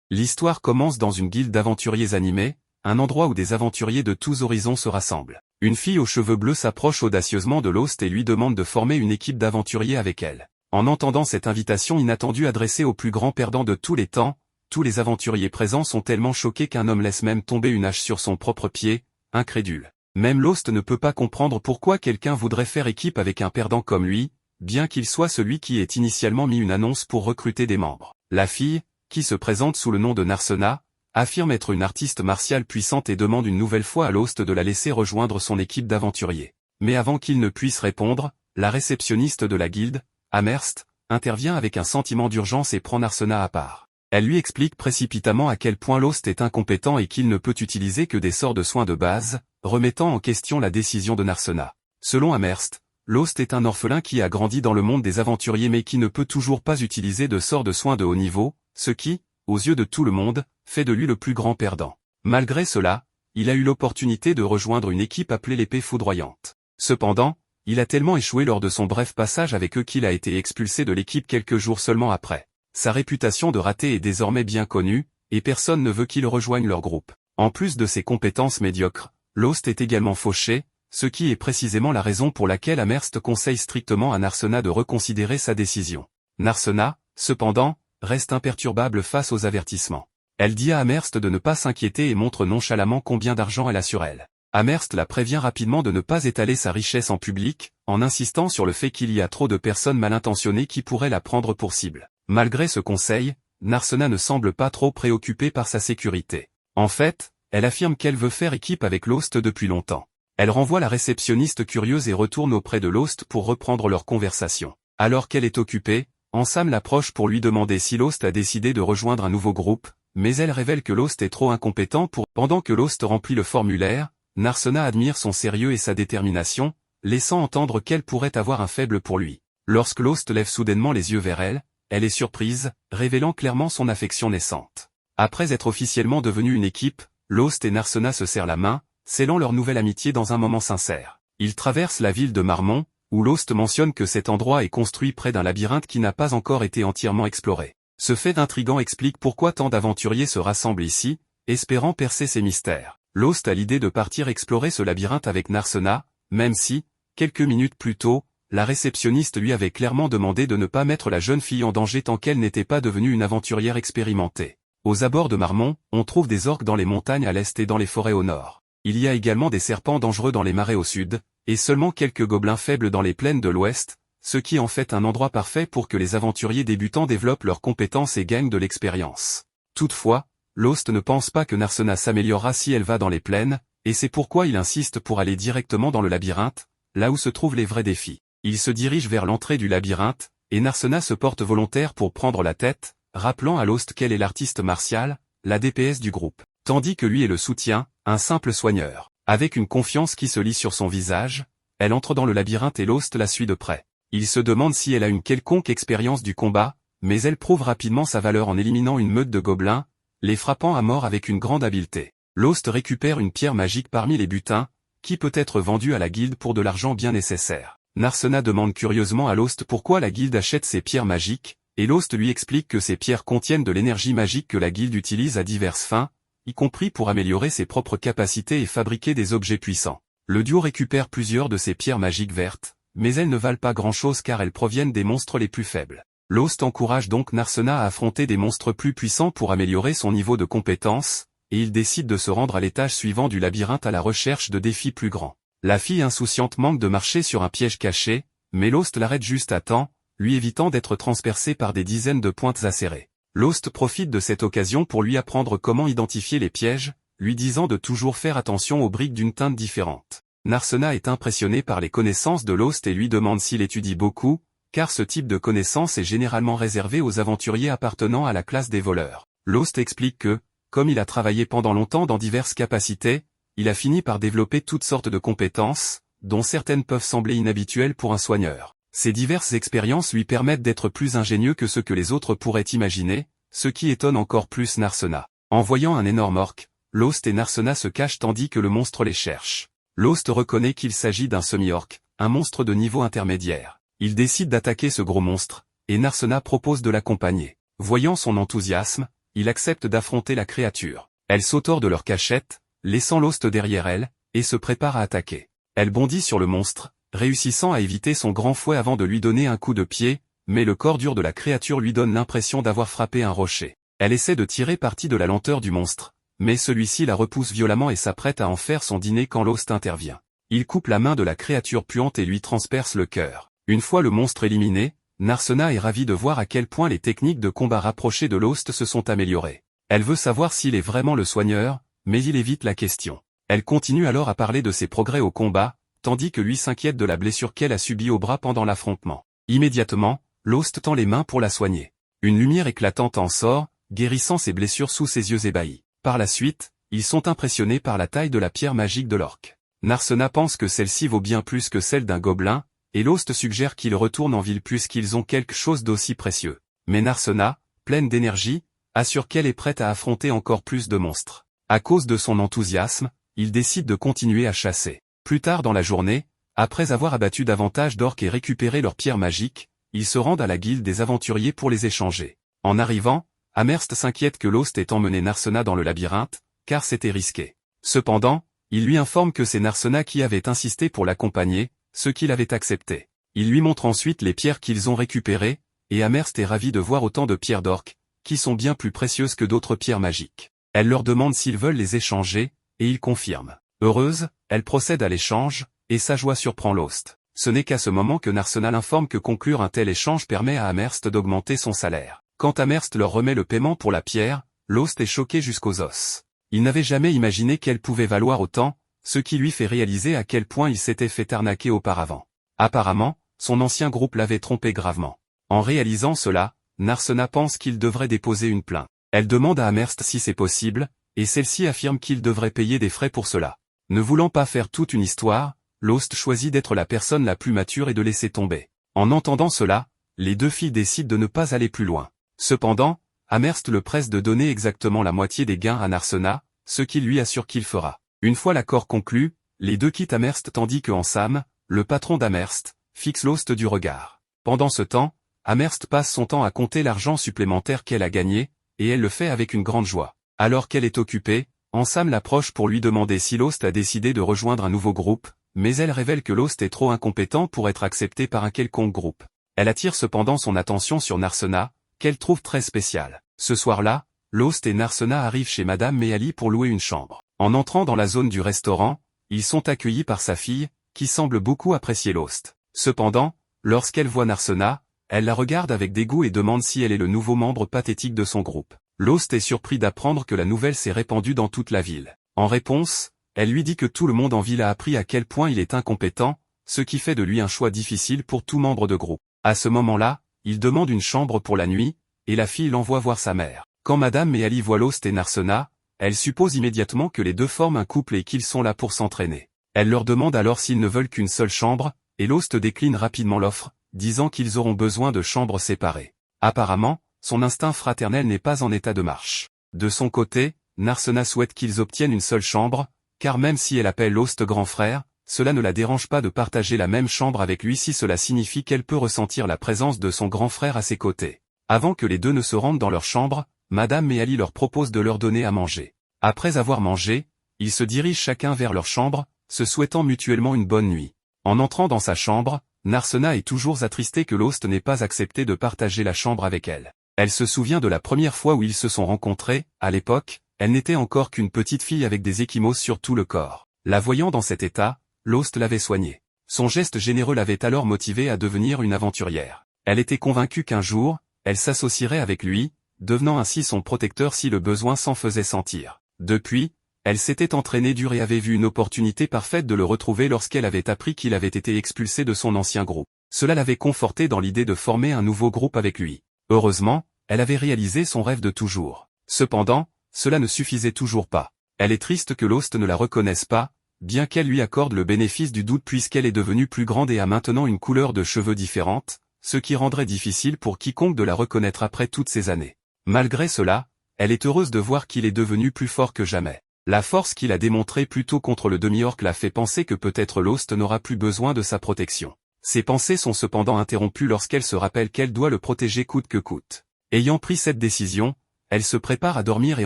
L'histoire commence dans une guilde d'aventuriers animés, un endroit où des aventuriers de tous horizons se rassemblent. Une fille aux cheveux bleus s'approche audacieusement de Lost et lui demande de former une équipe d'aventuriers avec elle. En entendant cette invitation inattendue adressée au plus grand perdant de tous les temps, tous les aventuriers présents sont tellement choqués qu'un homme laisse même tomber une hache sur son propre pied, incrédule. Même Lost ne peut pas comprendre pourquoi quelqu'un voudrait faire équipe avec un perdant comme lui, bien qu'il soit celui qui ait initialement mis une annonce pour recruter des membres. La fille, qui se présente sous le nom de Narsena, affirme être une artiste martiale puissante et demande une nouvelle fois à Lost de la laisser rejoindre son équipe d'aventuriers. Mais avant qu'il ne puisse répondre, la réceptionniste de la guilde, Amherst, intervient avec un sentiment d'urgence et prend Narsena à part. Elle lui explique précipitamment à quel point Lost est incompétent et qu'il ne peut utiliser que des sorts de soins de base, remettant en question la décision de Narsena. Selon Amherst, Lost est un orphelin qui a grandi dans le monde des aventuriers mais qui ne peut toujours pas utiliser de sorts de soins de haut niveau, ce qui, aux yeux de tout le monde, fait de lui le plus grand perdant. Malgré cela, il a eu l'opportunité de rejoindre une équipe appelée l'Épée Foudroyante. Cependant, il a tellement échoué lors de son bref passage avec eux qu'il a été expulsé de l'équipe quelques jours seulement après. Sa réputation de raté est désormais bien connue, et personne ne veut qu'il rejoigne leur groupe. En plus de ses compétences médiocres, Lost est également fauché, ce qui est précisément la raison pour laquelle Amherst conseille strictement à Narsena de reconsidérer sa décision. Narsena, cependant, reste imperturbable face aux avertissements. Elle dit à Amherst de ne pas s'inquiéter et montre nonchalamment combien d'argent elle a sur elle. Amherst la prévient rapidement de ne pas étaler sa richesse en public, en insistant sur le fait qu'il y a trop de personnes mal intentionnées qui pourraient la prendre pour cible. Malgré ce conseil, Narsena ne semble pas trop préoccupée par sa sécurité. En fait, elle affirme qu'elle veut faire équipe avec Lost depuis longtemps. Elle renvoie la réceptionniste curieuse et retourne auprès de Lost pour reprendre leur conversation. Alors qu'elle est occupée, Ansam l'approche pour lui demander si Lost a décidé de rejoindre un nouveau groupe, mais elle révèle que Lost est trop incompétent pour... Pendant que Lost remplit le formulaire, Narsena admire son sérieux et sa détermination, laissant entendre qu'elle pourrait avoir un faible pour lui. Lorsque Lost lève soudainement les yeux vers elle, elle est surprise, révélant clairement son affection naissante. Après être officiellement devenue une équipe, Lost et Narsena se serrent la main, scellant leur nouvelle amitié dans un moment sincère. Ils traversent la ville de Marmont, où Lost mentionne que cet endroit est construit près d'un labyrinthe qui n'a pas encore été entièrement exploré. Ce fait intrigant explique pourquoi tant d'aventuriers se rassemblent ici, espérant percer ces mystères. Lost a l'idée de partir explorer ce labyrinthe avec Narsena, même si, quelques minutes plus tôt, la réceptionniste lui avait clairement demandé de ne pas mettre la jeune fille en danger tant qu'elle n'était pas devenue une aventurière expérimentée. Aux abords de Marmont, on trouve des orques dans les montagnes à l'est et dans les forêts au nord. Il y a également des serpents dangereux dans les marais au sud, et seulement quelques gobelins faibles dans les plaines de l'ouest, ce qui en fait un endroit parfait pour que les aventuriers débutants développent leurs compétences et gagnent de l'expérience. Toutefois, Lost ne pense pas que Narsena s'améliorera si elle va dans les plaines, et c'est pourquoi il insiste pour aller directement dans le labyrinthe, là où se trouvent les vrais défis. Il se dirige vers l'entrée du labyrinthe, et Narsena se porte volontaire pour prendre la tête, rappelant à Lost qu'elle est l'artiste martiale, la DPS du groupe, tandis que lui est le soutien, un simple soigneur. Avec une confiance qui se lit sur son visage, elle entre dans le labyrinthe et Lost la suit de près. Il se demande si elle a une quelconque expérience du combat, mais elle prouve rapidement sa valeur en éliminant une meute de gobelins, les frappant à mort avec une grande habileté. Lost récupère une pierre magique parmi les butins, qui peut être vendue à la guilde pour de l'argent bien nécessaire. Narsena demande curieusement à Lost pourquoi la guilde achète ces pierres magiques, et Lost lui explique que ces pierres contiennent de l'énergie magique que la guilde utilise à diverses fins, y compris pour améliorer ses propres capacités et fabriquer des objets puissants. Le duo récupère plusieurs de ces pierres magiques vertes, mais elles ne valent pas grand-chose car elles proviennent des monstres les plus faibles. Lost encourage donc Narsena à affronter des monstres plus puissants pour améliorer son niveau de compétence, et il décide de se rendre à l'étage suivant du labyrinthe à la recherche de défis plus grands. La fille insouciante manque de marcher sur un piège caché, mais Lost l'arrête juste à temps, lui évitant d'être transpercé par des dizaines de pointes acérées. Lost profite de cette occasion pour lui apprendre comment identifier les pièges, lui disant de toujours faire attention aux briques d'une teinte différente. Narsena est impressionné par les connaissances de Lost et lui demande s'il étudie beaucoup, car ce type de connaissance est généralement réservé aux aventuriers appartenant à la classe des voleurs. Lost explique que, comme il a travaillé pendant longtemps dans diverses capacités, il a fini par développer toutes sortes de compétences, dont certaines peuvent sembler inhabituelles pour un soigneur. Ces diverses expériences lui permettent d'être plus ingénieux que ce que les autres pourraient imaginer, ce qui étonne encore plus Narsena. En voyant un énorme orc, Lost et Narsena se cachent tandis que le monstre les cherche. Lost reconnaît qu'il s'agit d'un semi-orc, un monstre de niveau intermédiaire. Il décide d'attaquer ce gros monstre, et Narsena propose de l'accompagner. Voyant son enthousiasme, il accepte d'affronter la créature. Elle saute hors de leur cachette, laissant Lost derrière elle, et se prépare à attaquer. Elle bondit sur le monstre, réussissant à éviter son grand fouet avant de lui donner un coup de pied, mais le corps dur de la créature lui donne l'impression d'avoir frappé un rocher. Elle essaie de tirer parti de la lenteur du monstre, mais celui-ci la repousse violemment et s'apprête à en faire son dîner quand Lost intervient. Il coupe la main de la créature puante et lui transperce le cœur. Une fois le monstre éliminé, Narsena est ravie de voir à quel point les techniques de combat rapprochées de Lost se sont améliorées. Elle veut savoir s'il est vraiment le soigneur, mais il évite la question. Elle continue alors à parler de ses progrès au combat, tandis que lui s'inquiète de la blessure qu'elle a subie au bras pendant l'affrontement. Immédiatement, Lost tend les mains pour la soigner. Une lumière éclatante en sort, guérissant ses blessures sous ses yeux ébahis. Par la suite, ils sont impressionnés par la taille de la pierre magique de l'orque. Narsena pense que celle-ci vaut bien plus que celle d'un gobelin, et Lost suggère qu'ils retournent en ville puisqu'ils ont quelque chose d'aussi précieux. Mais Narsena, pleine d'énergie, assure qu'elle est prête à affronter encore plus de monstres. À cause de son enthousiasme, il décide de continuer à chasser. Plus tard dans la journée, après avoir abattu davantage d'orques et récupéré leurs pierres magiques, ils se rendent à la guilde des aventuriers pour les échanger. En arrivant, Amherst s'inquiète que Lost ait emmené Narsena dans le labyrinthe, car c'était risqué. Cependant, il lui informe que c'est Narsena qui avait insisté pour l'accompagner, ce qu'il avait accepté. Il lui montre ensuite les pierres qu'ils ont récupérées, et Amherst est ravi de voir autant de pierres d'orques, qui sont bien plus précieuses que d'autres pierres magiques. Elle leur demande s'ils veulent les échanger, et ils confirment. Heureuse, elle procède à l'échange, et sa joie surprend Lost. Ce n'est qu'à ce moment que Narsena l'informe que conclure un tel échange permet à Amherst d'augmenter son salaire. Quand Amherst leur remet le paiement pour la pierre, Lost est choqué jusqu'aux os. Il n'avait jamais imaginé qu'elle pouvait valoir autant, ce qui lui fait réaliser à quel point il s'était fait arnaquer auparavant. Apparemment, son ancien groupe l'avait trompé gravement. En réalisant cela, Narsena pense qu'il devrait déposer une plainte. Elle demande à Amherst si c'est possible, et celle-ci affirme qu'il devrait payer des frais pour cela. Ne voulant pas faire toute une histoire, Lost choisit d'être la personne la plus mature et de laisser tomber. En entendant cela, les deux filles décident de ne pas aller plus loin. Cependant, Amherst le presse de donner exactement la moitié des gains à Narsena, ce qu'il lui assure qu'il fera. Une fois l'accord conclu, les deux quittent Amherst tandis que Sam, le patron d'Amherst, fixe Lost du regard. Pendant ce temps, Amherst passe son temps à compter l'argent supplémentaire qu'elle a gagné, et elle le fait avec une grande joie. Alors qu'elle est occupée, Sam l'approche pour lui demander si Lost a décidé de rejoindre un nouveau groupe, mais elle révèle que Lost est trop incompétent pour être accepté par un quelconque groupe. Elle attire cependant son attention sur Narsena, qu'elle trouve très spéciale. Ce soir-là, Lost et Narsena arrivent chez Madame Meali pour louer une chambre. En entrant dans la zone du restaurant, ils sont accueillis par sa fille, qui semble beaucoup apprécier Lost. Cependant, lorsqu'elle voit Narsena, elle la regarde avec dégoût et demande si elle est le nouveau membre pathétique de son groupe. Lost est surpris d'apprendre que la nouvelle s'est répandue dans toute la ville. En réponse, elle lui dit que tout le monde en ville a appris à quel point il est incompétent, ce qui fait de lui un choix difficile pour tout membre de groupe. À ce moment-là, il demande une chambre pour la nuit, et la fille l'envoie voir sa mère. Quand Madame Meali voit Lost et Narsena, elle suppose immédiatement que les deux forment un couple et qu'ils sont là pour s'entraîner. Elle leur demande alors s'ils ne veulent qu'une seule chambre, et Lost décline rapidement l'offre, disant qu'ils auront besoin de chambres séparées. Apparemment, son instinct fraternel n'est pas en état de marche. De son côté, Narsena souhaite qu'ils obtiennent une seule chambre, car même si elle appelle Lost grand frère, cela ne la dérange pas de partager la même chambre avec lui si cela signifie qu'elle peut ressentir la présence de son grand frère à ses côtés. Avant que les deux ne se rendent dans leur chambre, Madame Meali leur propose de leur donner à manger. Après avoir mangé, ils se dirigent chacun vers leur chambre, se souhaitant mutuellement une bonne nuit. En entrant dans sa chambre, Narsena est toujours attristée que Lost n'ait pas accepté de partager la chambre avec elle. Elle se souvient de la première fois où ils se sont rencontrés, à l'époque, elle n'était encore qu'une petite fille avec des ecchymoses sur tout le corps. La voyant dans cet état, Lost l'avait soignée. Son geste généreux l'avait alors motivée à devenir une aventurière. Elle était convaincue qu'un jour, elle s'associerait avec lui, devenant ainsi son protecteur si le besoin s'en faisait sentir. Depuis, elle s'était entraînée dur et avait vu une opportunité parfaite de le retrouver lorsqu'elle avait appris qu'il avait été expulsé de son ancien groupe. Cela l'avait confortée dans l'idée de former un nouveau groupe avec lui. Heureusement, elle avait réalisé son rêve de toujours. Cependant, cela ne suffisait toujours pas. Elle est triste que Lost ne la reconnaisse pas, bien qu'elle lui accorde le bénéfice du doute puisqu'elle est devenue plus grande et a maintenant une couleur de cheveux différente, ce qui rendrait difficile pour quiconque de la reconnaître après toutes ces années. Malgré cela, elle est heureuse de voir qu'il est devenu plus fort que jamais. La force qu'il a démontrée plus tôt contre le demi-orc la fait penser que peut-être Lost n'aura plus besoin de sa protection. Ses pensées sont cependant interrompues lorsqu'elle se rappelle qu'elle doit le protéger coûte que coûte. Ayant pris cette décision, elle se prépare à dormir et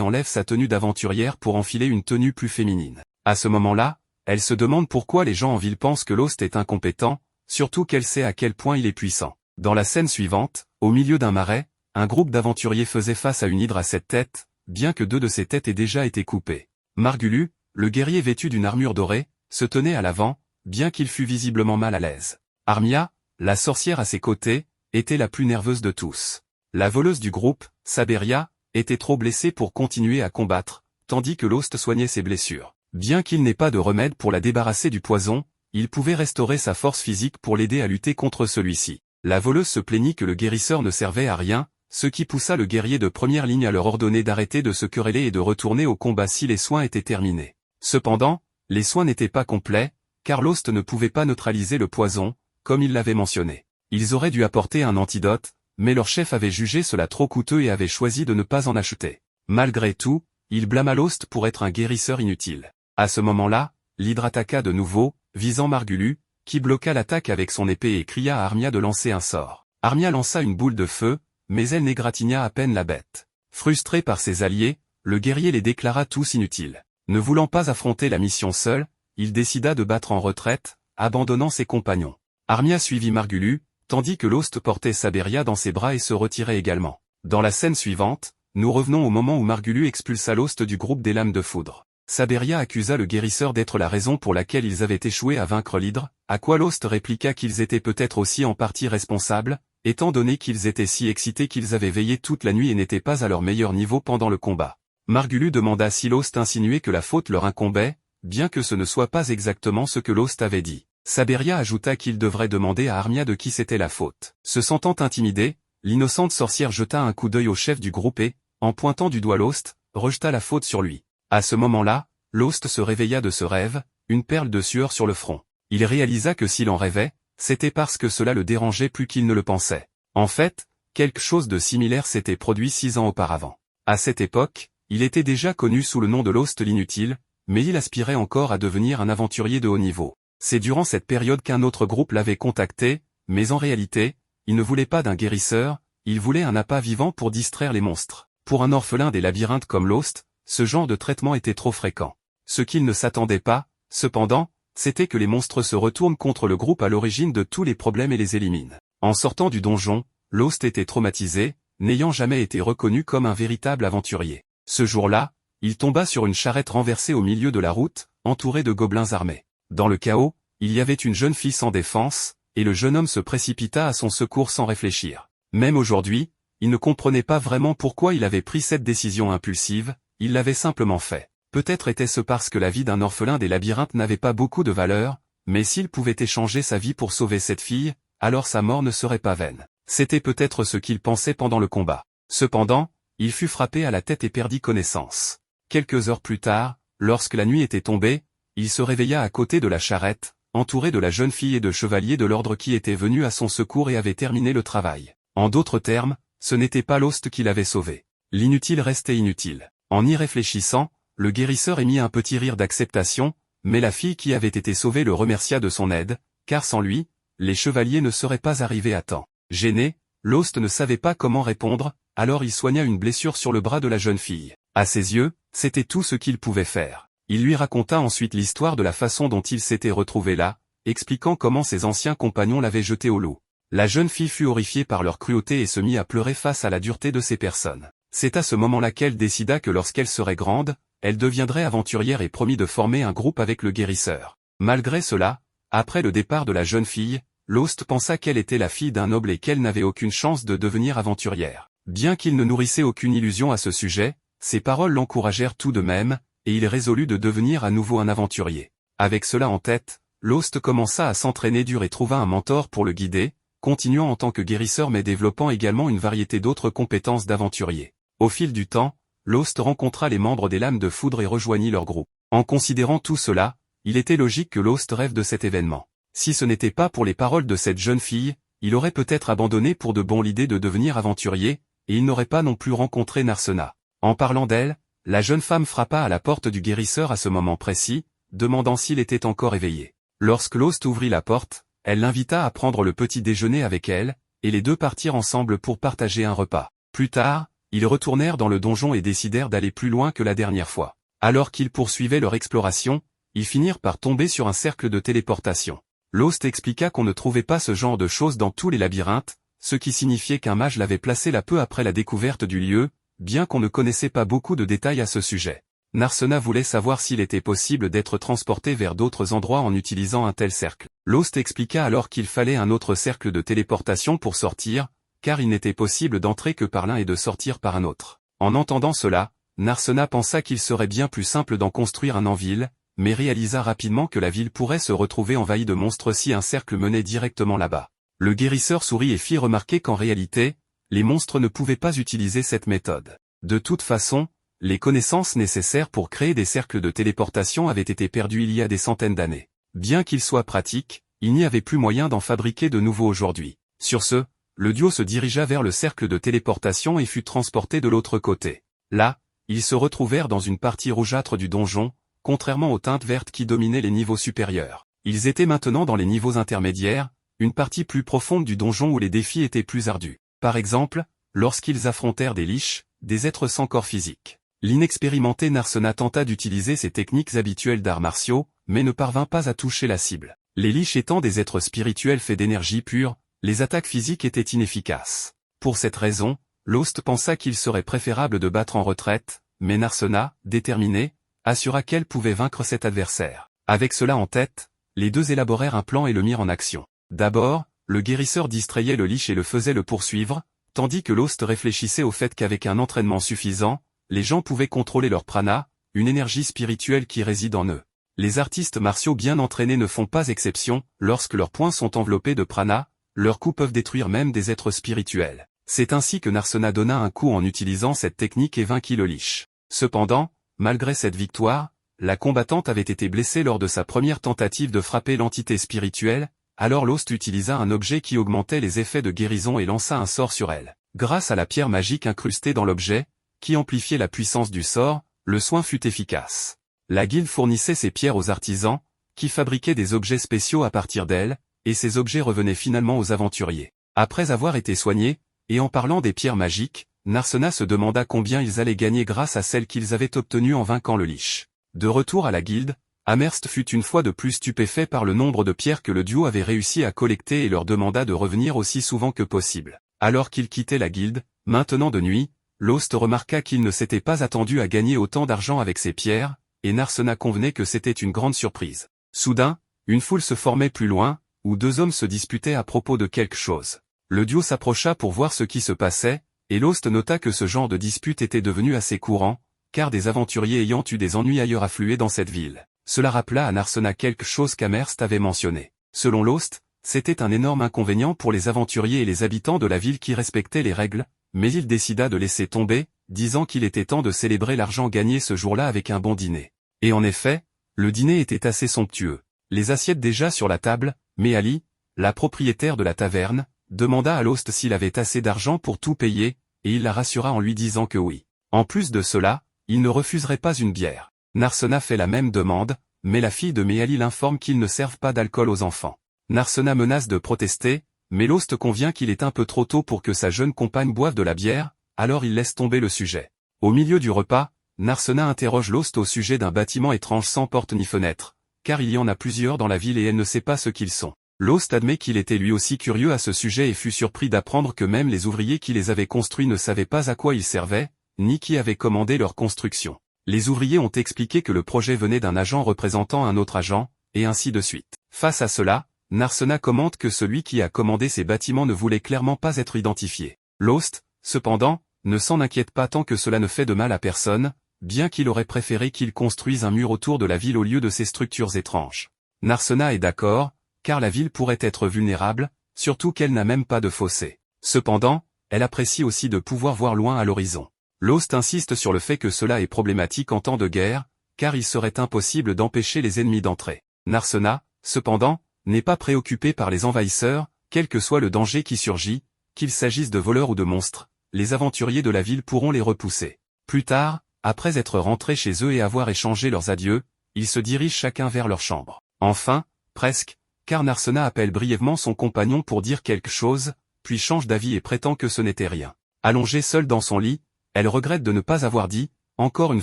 enlève sa tenue d'aventurière pour enfiler une tenue plus féminine. À ce moment-là, elle se demande pourquoi les gens en ville pensent que Lost est incompétent, surtout qu'elle sait à quel point il est puissant. Dans la scène suivante, au milieu d'un marais, un groupe d'aventuriers faisait face à une hydre à 7 têtes, bien que 2 de ses têtes aient déjà été coupées. Margulu, le guerrier vêtu d'une armure dorée, se tenait à l'avant, bien qu'il fût visiblement mal à l'aise. Armia, la sorcière à ses côtés, était la plus nerveuse de tous. La voleuse du groupe, Saberia, était trop blessée pour continuer à combattre, tandis que Lost soignait ses blessures. Bien qu'il n'ait pas de remède pour la débarrasser du poison, il pouvait restaurer sa force physique pour l'aider à lutter contre celui-ci. La voleuse se plaignit que le guérisseur ne servait à rien, ce qui poussa le guerrier de première ligne à leur ordonner d'arrêter de se quereller et de retourner au combat si les soins étaient terminés. Cependant, les soins n'étaient pas complets, car Lost ne pouvait pas neutraliser le poison, comme il l'avait mentionné. Ils auraient dû apporter un antidote, mais leur chef avait jugé cela trop coûteux et avait choisi de ne pas en acheter. Malgré tout, il blâma Lost pour être un guérisseur inutile. À ce moment-là, l'hydre attaqua de nouveau, visant Margulu, qui bloqua l'attaque avec son épée et cria à Armia de lancer un sort. Armia lança une boule de feu, mais elle n'égratigna à peine la bête. Frustré par ses alliés, le guerrier les déclara tous inutiles. Ne voulant pas affronter la mission seul, il décida de battre en retraite, abandonnant ses compagnons. Armia suivit Margulu, tandis que Lost portait Saberia dans ses bras et se retirait également. Dans la scène suivante, nous revenons au moment où Margulu expulsa Lost du groupe des lames de foudre. Saberia accusa le guérisseur d'être la raison pour laquelle ils avaient échoué à vaincre l'hydre, à quoi Lost répliqua qu'ils étaient peut-être aussi en partie responsables, étant donné qu'ils étaient si excités qu'ils avaient veillé toute la nuit et n'étaient pas à leur meilleur niveau pendant le combat. Margulu demanda si Lost insinuait que la faute leur incombait, bien que ce ne soit pas exactement ce que Lost avait dit. Saberia ajouta qu'il devrait demander à Armia de qui c'était la faute. Se sentant intimidée, l'innocente sorcière jeta un coup d'œil au chef du groupe et, en pointant du doigt Lost, rejeta la faute sur lui. À ce moment-là, Lost se réveilla de ce rêve, une perle de sueur sur le front. Il réalisa que s'il en rêvait, c'était parce que cela le dérangeait plus qu'il ne le pensait. En fait, quelque chose de similaire s'était produit 6 ans auparavant. À cette époque, il était déjà connu sous le nom de Lost l'inutile, mais il aspirait encore à devenir un aventurier de haut niveau. C'est durant cette période qu'un autre groupe l'avait contacté, mais en réalité, il ne voulait pas d'un guérisseur, il voulait un appât vivant pour distraire les monstres. Pour un orphelin des labyrinthes comme Lost, ce genre de traitement était trop fréquent. Ce qu'il ne s'attendait pas, cependant, c'était que les monstres se retournent contre le groupe à l'origine de tous les problèmes et les éliminent. En sortant du donjon, Lost était traumatisé, n'ayant jamais été reconnu comme un véritable aventurier. Ce jour-là, il tomba sur une charrette renversée au milieu de la route, entourée de gobelins armés. Dans le chaos, il y avait une jeune fille sans défense, et le jeune homme se précipita à son secours sans réfléchir. Même aujourd'hui, il ne comprenait pas vraiment pourquoi il avait pris cette décision impulsive, il l'avait simplement fait. Peut-être était-ce parce que la vie d'un orphelin des labyrinthes n'avait pas beaucoup de valeur, mais s'il pouvait échanger sa vie pour sauver cette fille, alors sa mort ne serait pas vaine. C'était peut-être ce qu'il pensait pendant le combat. Cependant, il fut frappé à la tête et perdit connaissance. Quelques heures plus tard, lorsque la nuit était tombée, il se réveilla à côté de la charrette, entouré de la jeune fille et de chevaliers de l'ordre qui étaient venus à son secours et avaient terminé le travail. En d'autres termes, ce n'était pas Lost qui l'avait sauvé. L'inutile restait inutile. En y réfléchissant, le guérisseur émit un petit rire d'acceptation, mais la fille qui avait été sauvée le remercia de son aide, car sans lui, les chevaliers ne seraient pas arrivés à temps. Gêné, Lost ne savait pas comment répondre, alors il soigna une blessure sur le bras de la jeune fille. À ses yeux, c'était tout ce qu'il pouvait faire. Il lui raconta ensuite l'histoire de la façon dont il s'était retrouvé là, expliquant comment ses anciens compagnons l'avaient jeté au loup. La jeune fille fut horrifiée par leur cruauté et se mit à pleurer face à la dureté de ces personnes. C'est à ce moment-là qu'elle décida que lorsqu'elle serait grande, elle deviendrait aventurière et promit de former un groupe avec le guérisseur. Malgré cela, après le départ de la jeune fille, Lost pensa qu'elle était la fille d'un noble et qu'elle n'avait aucune chance de devenir aventurière. Bien qu'il ne nourrissait aucune illusion à ce sujet, ses paroles l'encouragèrent tout de même, et il résolut de devenir à nouveau un aventurier. Avec cela en tête, Lost commença à s'entraîner dur et trouva un mentor pour le guider, continuant en tant que guérisseur mais développant également une variété d'autres compétences d'aventurier. Au fil du temps, Lost rencontra les membres des Lames de Foudre et rejoignit leur groupe. En considérant tout cela, il était logique que Lost rêve de cet événement. Si ce n'était pas pour les paroles de cette jeune fille, il aurait peut-être abandonné pour de bon l'idée de devenir aventurier, et il n'aurait pas non plus rencontré Narsena. En parlant d'elle, la jeune femme frappa à la porte du guérisseur à ce moment précis, demandant s'il était encore éveillé. Lorsque Lost ouvrit la porte, elle l'invita à prendre le petit déjeuner avec elle, et les deux partirent ensemble pour partager un repas. Plus tard, ils retournèrent dans le donjon et décidèrent d'aller plus loin que la dernière fois. Alors qu'ils poursuivaient leur exploration, ils finirent par tomber sur un cercle de téléportation. Lost expliqua qu'on ne trouvait pas ce genre de choses dans tous les labyrinthes, ce qui signifiait qu'un mage l'avait placé là peu après la découverte du lieu, bien qu'on ne connaissait pas beaucoup de détails à ce sujet. Narsena voulait savoir s'il était possible d'être transporté vers d'autres endroits en utilisant un tel cercle. Lost expliqua alors qu'il fallait un autre cercle de téléportation pour sortir, car il n'était possible d'entrer que par l'un et de sortir par un autre. En entendant cela, Narsena pensa qu'il serait bien plus simple d'en construire un en ville, mais réalisa rapidement que la ville pourrait se retrouver envahie de monstres si un cercle menait directement là-bas. Le guérisseur sourit et fit remarquer qu'en réalité, les monstres ne pouvaient pas utiliser cette méthode. De toute façon, les connaissances nécessaires pour créer des cercles de téléportation avaient été perdues il y a des centaines d'années. Bien qu'ils soient pratiques, il n'y avait plus moyen d'en fabriquer de nouveaux aujourd'hui. Sur ce, le duo se dirigea vers le cercle de téléportation et fut transporté de l'autre côté. Là, ils se retrouvèrent dans une partie rougeâtre du donjon, contrairement aux teintes vertes qui dominaient les niveaux supérieurs. Ils étaient maintenant dans les niveaux intermédiaires, une partie plus profonde du donjon où les défis étaient plus ardus. Par exemple, lorsqu'ils affrontèrent des liches, des êtres sans corps physique. L'inexpérimenté Narsena tenta d'utiliser ses techniques habituelles d'arts martiaux, mais ne parvint pas à toucher la cible. Les liches étant des êtres spirituels faits d'énergie pure, les attaques physiques étaient inefficaces. Pour cette raison, Lost pensa qu'il serait préférable de battre en retraite, mais Narsena, déterminé, assura qu'elle pouvait vaincre cet adversaire. Avec cela en tête, les deux élaborèrent un plan et le mirent en action. D'abord, le guérisseur distrayait le liche et le faisait le poursuivre, tandis que Lost réfléchissait au fait qu'avec un entraînement suffisant, les gens pouvaient contrôler leur prana, une énergie spirituelle qui réside en eux. Les artistes martiaux bien entraînés ne font pas exception, lorsque leurs poings sont enveloppés de prana, leurs coups peuvent détruire même des êtres spirituels. C'est ainsi que Narsena donna un coup en utilisant cette technique et vainquit le liche. Cependant, malgré cette victoire, la combattante avait été blessée lors de sa première tentative de frapper l'entité spirituelle, alors Lost utilisa un objet qui augmentait les effets de guérison et lança un sort sur elle. Grâce à la pierre magique incrustée dans l'objet, qui amplifiait la puissance du sort, le soin fut efficace. La guilde fournissait ces pierres aux artisans, qui fabriquaient des objets spéciaux à partir d'elles, et ces objets revenaient finalement aux aventuriers. Après avoir été soignés, et en parlant des pierres magiques, Narsena se demanda combien ils allaient gagner grâce à celles qu'ils avaient obtenues en vainquant le liche. De retour à la guilde, Amherst fut une fois de plus stupéfait par le nombre de pierres que le duo avait réussi à collecter et leur demanda de revenir aussi souvent que possible. Alors qu'ils quittaient la guilde, maintenant de nuit, Lost remarqua qu'il ne s'était pas attendu à gagner autant d'argent avec ces pierres, et Narsena convenait que c'était une grande surprise. Soudain, une foule se formait plus loin, où deux hommes se disputaient à propos de quelque chose. Le duo s'approcha pour voir ce qui se passait, et Lost nota que ce genre de dispute était devenu assez courant, car des aventuriers ayant eu des ennuis ailleurs affluaient dans cette ville. Cela rappela à Narsena quelque chose qu'Amherst avait mentionné. Selon Lost, c'était un énorme inconvénient pour les aventuriers et les habitants de la ville qui respectaient les règles, mais il décida de laisser tomber, disant qu'il était temps de célébrer l'argent gagné ce jour-là avec un bon dîner. Et en effet, le dîner était assez somptueux. Les assiettes déjà sur la table, mais Ali, la propriétaire de la taverne, demanda à Lost s'il avait assez d'argent pour tout payer, et il la rassura en lui disant que oui. En plus de cela, il ne refuserait pas une bière. Narsena fait la même demande, mais la fille de Méali l'informe qu'ils ne servent pas d'alcool aux enfants. Narsena menace de protester, mais Lost convient qu'il est un peu trop tôt pour que sa jeune compagne boive de la bière, alors il laisse tomber le sujet. Au milieu du repas, Narsena interroge Lost au sujet d'un bâtiment étrange sans porte ni fenêtre, car il y en a plusieurs dans la ville et elle ne sait pas ce qu'ils sont. Lost admet qu'il était lui aussi curieux à ce sujet et fut surpris d'apprendre que même les ouvriers qui les avaient construits ne savaient pas à quoi ils servaient, ni qui avait commandé leur construction. Les ouvriers ont expliqué que le projet venait d'un agent représentant un autre agent, et ainsi de suite. Face à cela, Narsena commente que celui qui a commandé ces bâtiments ne voulait clairement pas être identifié. Lost, cependant, ne s'en inquiète pas tant que cela ne fait de mal à personne, bien qu'il aurait préféré qu'ils construisent un mur autour de la ville au lieu de ces structures étranges. Narsena est d'accord, car la ville pourrait être vulnérable, surtout qu'elle n'a même pas de fossé. Cependant, elle apprécie aussi de pouvoir voir loin à l'horizon. Lost insiste sur le fait que cela est problématique en temps de guerre, car il serait impossible d'empêcher les ennemis d'entrer. Narsena, cependant, n'est pas préoccupé par les envahisseurs, quel que soit le danger qui surgit, qu'il s'agisse de voleurs ou de monstres, les aventuriers de la ville pourront les repousser. Plus tard, après être rentrés chez eux et avoir échangé leurs adieux, ils se dirigent chacun vers leur chambre. Enfin, presque, car Narsena appelle brièvement son compagnon pour dire quelque chose, puis change d'avis et prétend que ce n'était rien. Allongé seul dans son lit, Elle regrette de ne pas avoir dit, encore une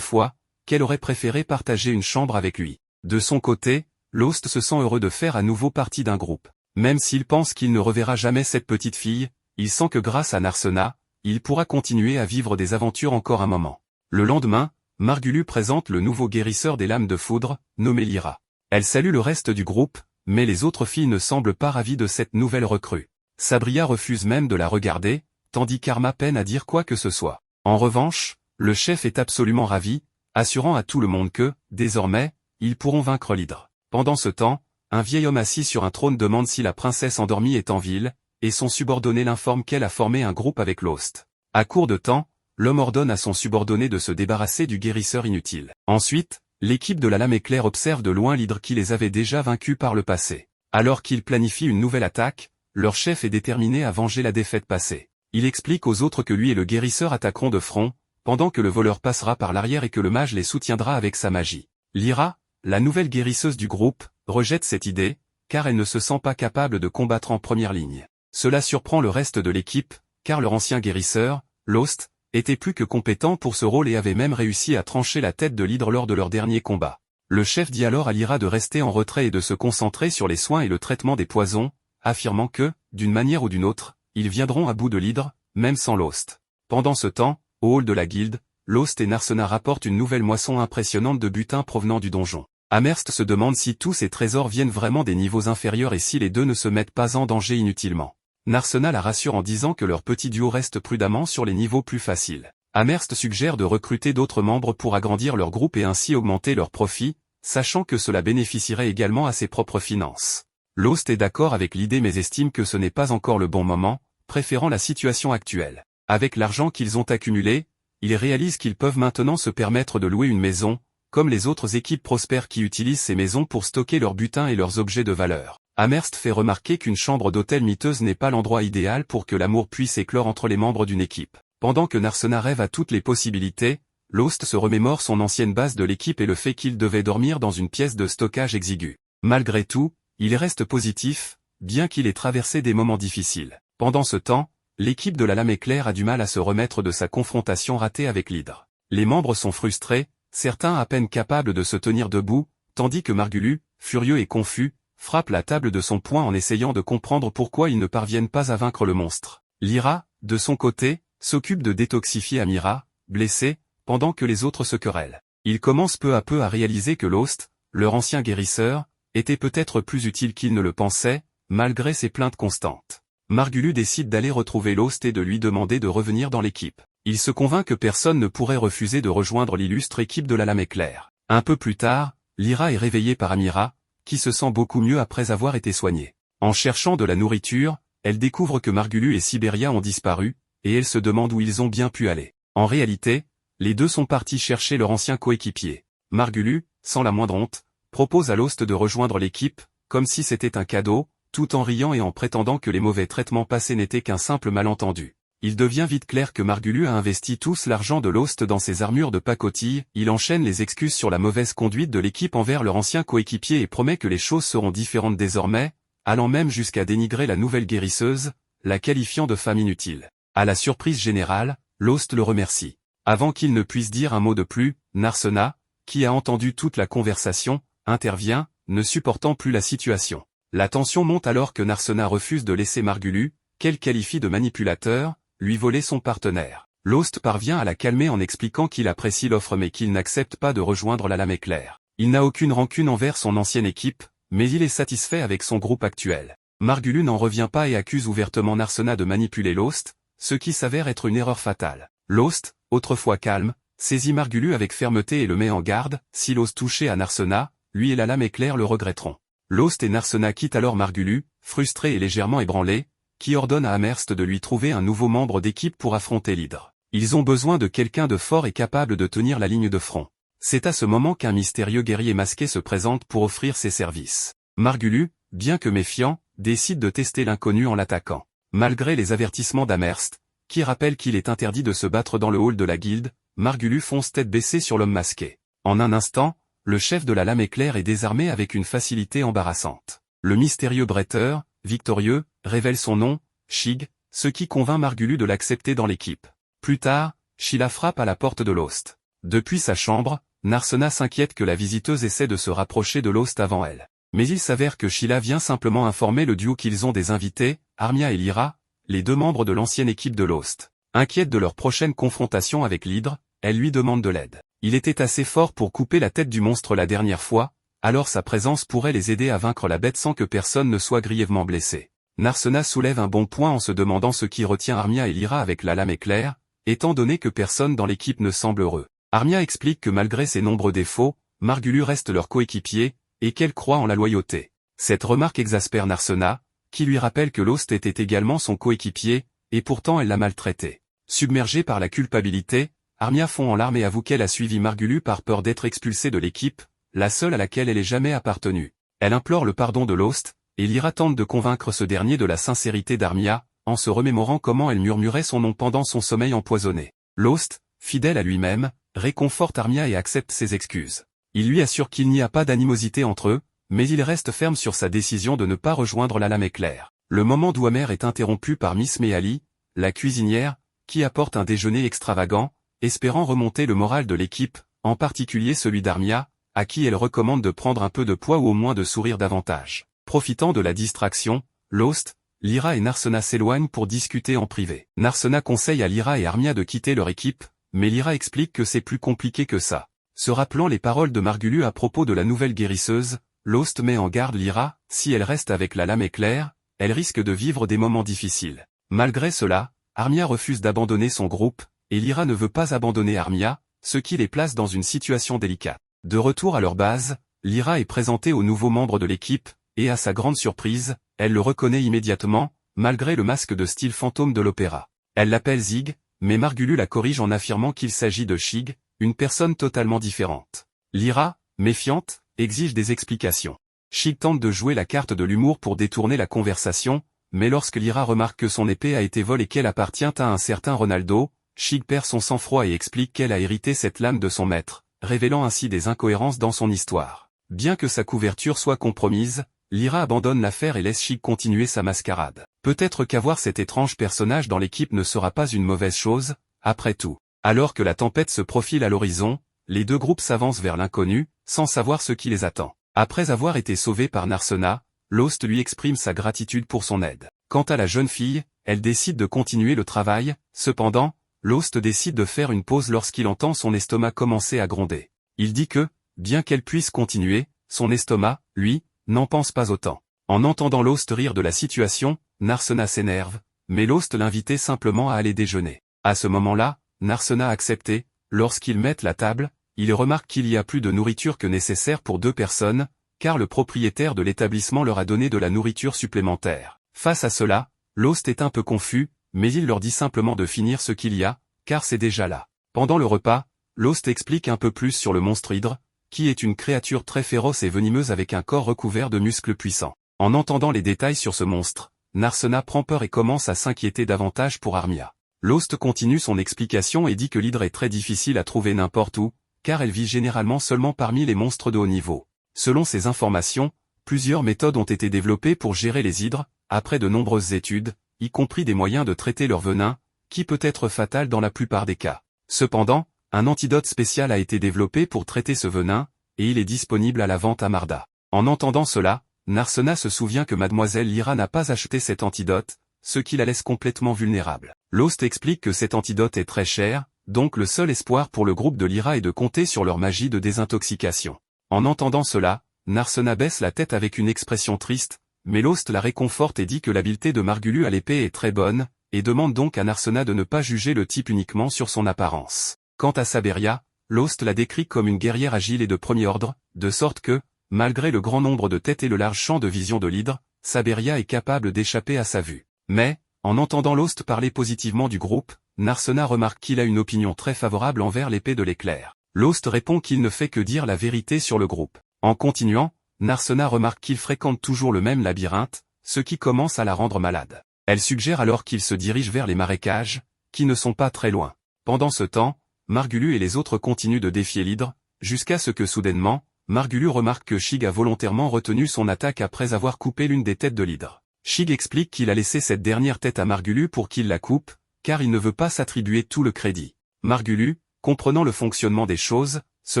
fois, qu'elle aurait préféré partager une chambre avec lui. De son côté, Lost se sent heureux de faire à nouveau partie d'un groupe. Même s'il pense qu'il ne reverra jamais cette petite fille, il sent que grâce à Narsena, il pourra continuer à vivre des aventures encore un moment. Le lendemain, Margulu présente le nouveau guérisseur des lames de foudre, nommé Lyra. Elle salue le reste du groupe, mais les autres filles ne semblent pas ravies de cette nouvelle recrue. Sabria refuse même de la regarder, tandis qu'Arma peine à dire quoi que ce soit. En revanche, le chef est absolument ravi, assurant à tout le monde que, désormais, ils pourront vaincre l'hydre. Pendant ce temps, un vieil homme assis sur un trône demande si la princesse endormie est en ville, et son subordonné l'informe qu'elle a formé un groupe avec Lost. À court de temps, l'homme ordonne à son subordonné de se débarrasser du guérisseur inutile. Ensuite, l'équipe de la Lame Éclair observe de loin l'hydre qui les avait déjà vaincus par le passé. Alors qu'ils planifient une nouvelle attaque, leur chef est déterminé à venger la défaite passée. Il explique aux autres que lui et le guérisseur attaqueront de front, pendant que le voleur passera par l'arrière et que le mage les soutiendra avec sa magie. Lyra, la nouvelle guérisseuse du groupe, rejette cette idée, car elle ne se sent pas capable de combattre en première ligne. Cela surprend le reste de l'équipe, car leur ancien guérisseur, Lost, était plus que compétent pour ce rôle et avait même réussi à trancher la tête de l'hydre lors de leur dernier combat. Le chef dit alors à Lyra de rester en retrait et de se concentrer sur les soins et le traitement des poisons, affirmant que, d'une manière ou d'une autre, ils viendront à bout de l'hydre, même sans Lost. Pendant ce temps, au hall de la guilde, Lost et Narsena rapportent une nouvelle moisson impressionnante de butin provenant du donjon. Amherst se demande si tous ces trésors viennent vraiment des niveaux inférieurs et si les deux ne se mettent pas en danger inutilement. Narsena la rassure en disant que leur petit duo reste prudemment sur les niveaux plus faciles. Amherst suggère de recruter d'autres membres pour agrandir leur groupe et ainsi augmenter leurs profits, sachant que cela bénéficierait également à ses propres finances. Lost est d'accord avec l'idée mais estime que ce n'est pas encore le bon moment, préférant la situation actuelle. Avec l'argent qu'ils ont accumulé, ils réalisent qu'ils peuvent maintenant se permettre de louer une maison, comme les autres équipes prospères qui utilisent ces maisons pour stocker leurs butins et leurs objets de valeur. Amherst fait remarquer qu'une chambre d'hôtel miteuse n'est pas l'endroit idéal pour que l'amour puisse éclore entre les membres d'une équipe. Pendant que Narsena rêve à toutes les possibilités, Lost se remémore son ancienne base de l'équipe et le fait qu'il devait dormir dans une pièce de stockage exiguë. Malgré tout, il reste positif, bien qu'il ait traversé des moments difficiles. Pendant ce temps, l'équipe de la Lame Éclair a du mal à se remettre de sa confrontation ratée avec l'hydre. Les membres sont frustrés, certains à peine capables de se tenir debout, tandis que Margulu, furieux et confus, frappe la table de son poing en essayant de comprendre pourquoi ils ne parviennent pas à vaincre le monstre. Lyra, de son côté, s'occupe de détoxifier Amira, blessée, pendant que les autres se querellent. Ils commencent peu à peu à réaliser que Lost, leur ancien guérisseur, était peut-être plus utile qu'ils ne le pensaient, malgré ses plaintes constantes. Margulu décide d'aller retrouver Lost et de lui demander de revenir dans l'équipe. Il se convainc que personne ne pourrait refuser de rejoindre l'illustre équipe de la Lame Éclair. Un peu plus tard, Lyra est réveillée par Amira, qui se sent beaucoup mieux après avoir été soignée. En cherchant de la nourriture, elle découvre que Margulu et Siberia ont disparu, et elle se demande où ils ont bien pu aller. En réalité, les deux sont partis chercher leur ancien coéquipier. Margulu, sans la moindre honte, propose à Lost de rejoindre l'équipe, comme si c'était un cadeau, tout en riant et en prétendant que les mauvais traitements passés n'étaient qu'un simple malentendu. Il devient vite clair que Margulu a investi tout l'argent de Lost dans ses armures de pacotille, il enchaîne les excuses sur la mauvaise conduite de l'équipe envers leur ancien coéquipier et promet que les choses seront différentes désormais, allant même jusqu'à dénigrer la nouvelle guérisseuse, la qualifiant de femme inutile. À la surprise générale, Lost le remercie. Avant qu'il ne puisse dire un mot de plus, Narsena, qui a entendu toute la conversation, intervient, ne supportant plus la situation. La tension monte alors que Narsena refuse de laisser Margulu, qu'elle qualifie de manipulateur, lui voler son partenaire. Lost parvient à la calmer en expliquant qu'il apprécie l'offre mais qu'il n'accepte pas de rejoindre la Lame Éclair. Il n'a aucune rancune envers son ancienne équipe, mais il est satisfait avec son groupe actuel. Margulu n'en revient pas et accuse ouvertement Narsena de manipuler Lost, ce qui s'avère être une erreur fatale. Lost, autrefois calme, saisit Margulu avec fermeté et le met en garde, s'il ose toucher à Narsena, lui et la Lame Éclair le regretteront. Lost et Narsena quittent alors Margulu, frustré et légèrement ébranlé, qui ordonne à Amherst de lui trouver un nouveau membre d'équipe pour affronter l'hydre. Ils ont besoin de quelqu'un de fort et capable de tenir la ligne de front. C'est à ce moment qu'un mystérieux guerrier masqué se présente pour offrir ses services. Margulu, bien que méfiant, décide de tester l'inconnu en l'attaquant. Malgré les avertissements d'Amherst, qui rappelle qu'il est interdit de se battre dans le hall de la guilde, Margulu fonce tête baissée sur l'homme masqué. En un instant, le chef de la Lame Éclair est désarmé avec une facilité embarrassante. Le mystérieux bretteur, victorieux, révèle son nom, Shig, ce qui convainc Margulu de l'accepter dans l'équipe. Plus tard, Sheila frappe à la porte de Lost. Depuis sa chambre, Narsena s'inquiète que la visiteuse essaie de se rapprocher de Lost avant elle. Mais il s'avère que Sheila vient simplement informer le duo qu'ils ont des invités, Armia et Lyra, les deux membres de l'ancienne équipe de Lost. Inquiète de leur prochaine confrontation avec l'Hydre, elle lui demande de l'aide. Il était assez fort pour couper la tête du monstre la dernière fois, alors sa présence pourrait les aider à vaincre la bête sans que personne ne soit grièvement blessé. Narsena soulève un bon point en se demandant ce qui retient Armia et Lyra avec la lame éclair, étant donné que personne dans l'équipe ne semble heureux. Armia explique que malgré ses nombreux défauts, Margulu reste leur coéquipier, et qu'elle croit en la loyauté. Cette remarque exaspère Narsena, qui lui rappelle que Lost était également son coéquipier, et pourtant elle l'a maltraité. Submergée par la culpabilité, Armia fond en larmes et avoue qu'elle a suivi Margulu par peur d'être expulsée de l'équipe, la seule à laquelle elle ait jamais appartenu. Elle implore le pardon de Lost, et Lyra tente de convaincre ce dernier de la sincérité d'Armia, en se remémorant comment elle murmurait son nom pendant son sommeil empoisonné. Lost, fidèle à lui-même, réconforte Armia et accepte ses excuses. Il lui assure qu'il n'y a pas d'animosité entre eux, mais il reste ferme sur sa décision de ne pas rejoindre la lame éclair. Le moment doux amer est interrompu par Miss Meali, la cuisinière, qui apporte un déjeuner extravagant, espérant remonter le moral de l'équipe, en particulier celui d'Armia, à qui elle recommande de prendre un peu de poids ou au moins de sourire davantage. Profitant de la distraction, Lost, Lyra et Narsena s'éloignent pour discuter en privé. Narsena conseille à Lyra et Armia de quitter leur équipe, mais Lyra explique que c'est plus compliqué que ça. Se rappelant les paroles de Margulu à propos de la nouvelle guérisseuse, Lost met en garde Lyra, si elle reste avec la lame éclair, elle risque de vivre des moments difficiles. Malgré cela, Armia refuse d'abandonner son groupe, et Lyra ne veut pas abandonner Armia, ce qui les place dans une situation délicate. De retour à leur base, Lyra est présentée aux nouveaux membres de l'équipe, et à sa grande surprise, elle le reconnaît immédiatement, malgré le masque de style fantôme de l'opéra. Elle l'appelle Zig, mais Margulu la corrige en affirmant qu'il s'agit de Shig, une personne totalement différente. Lyra, méfiante, exige des explications. Shig tente de jouer la carte de l'humour pour détourner la conversation, mais lorsque Lyra remarque que son épée a été volée et qu'elle appartient à un certain Ronaldo, Shig perd son sang-froid et explique qu'elle a hérité cette lame de son maître, révélant ainsi des incohérences dans son histoire. Bien que sa couverture soit compromise, Lyra abandonne l'affaire et laisse Shig continuer sa mascarade. Peut-être qu'avoir cet étrange personnage dans l'équipe ne sera pas une mauvaise chose, après tout. Alors que la tempête se profile à l'horizon, les deux groupes s'avancent vers l'inconnu, sans savoir ce qui les attend. Après avoir été sauvés par Narsena, Lost lui exprime sa gratitude pour son aide. Quant à la jeune fille, elle décide de continuer le travail, cependant, Lost décide de faire une pause lorsqu'il entend son estomac commencer à gronder. Il dit que, bien qu'elle puisse continuer, son estomac, lui, n'en pense pas autant. En entendant Lost rire de la situation, Narsena s'énerve, mais Lost l'invitait simplement à aller déjeuner. À ce moment-là, Narsena a accepté. Lorsqu'ils mettent la table, il remarque qu'il y a plus de nourriture que nécessaire pour 2 personnes, car le propriétaire de l'établissement leur a donné de la nourriture supplémentaire. Face à cela, Lost est un peu confus, mais il leur dit simplement de finir ce qu'il y a, car c'est déjà là. Pendant le repas, Lost explique un peu plus sur le monstre Hydre, qui est une créature très féroce et venimeuse avec un corps recouvert de muscles puissants. En entendant les détails sur ce monstre, Narsena prend peur et commence à s'inquiéter davantage pour Armia. Lost continue son explication et dit que l'hydre est très difficile à trouver n'importe où, car elle vit généralement seulement parmi les monstres de haut niveau. Selon ces informations, plusieurs méthodes ont été développées pour gérer les hydres, après de nombreuses études, y compris des moyens de traiter leur venin, qui peut être fatal dans la plupart des cas. Cependant, un antidote spécial a été développé pour traiter ce venin, et il est disponible à la vente à Marda. En entendant cela, Narsena se souvient que Mademoiselle Lyra n'a pas acheté cet antidote, ce qui la laisse complètement vulnérable. Lost explique que cet antidote est très cher, donc le seul espoir pour le groupe de Lyra est de compter sur leur magie de désintoxication. En entendant cela, Narsena baisse la tête avec une expression triste, mais Lost la réconforte et dit que l'habileté de Margulu à l'épée est très bonne, et demande donc à Narsena de ne pas juger le type uniquement sur son apparence. Quant à Saberia, Lost la décrit comme une guerrière agile et de premier ordre, de sorte que, malgré le grand nombre de têtes et le large champ de vision de l'hydre, Saberia est capable d'échapper à sa vue. Mais, en entendant Lost parler positivement du groupe, Narsena remarque qu'il a une opinion très favorable envers l'épée de l'éclair. Lost répond qu'il ne fait que dire la vérité sur le groupe. En continuant, Narsena remarque qu'il fréquente toujours le même labyrinthe, ce qui commence à la rendre malade. Elle suggère alors qu'il se dirige vers les marécages, qui ne sont pas très loin. Pendant ce temps, Margulu et les autres continuent de défier l'hydre, jusqu'à ce que soudainement, Margulu remarque que Shig a volontairement retenu son attaque après avoir coupé l'une des têtes de l'hydre. Shig explique qu'il a laissé cette dernière tête à Margulu pour qu'il la coupe, car il ne veut pas s'attribuer tout le crédit. Margulius, comprenant le fonctionnement des choses, se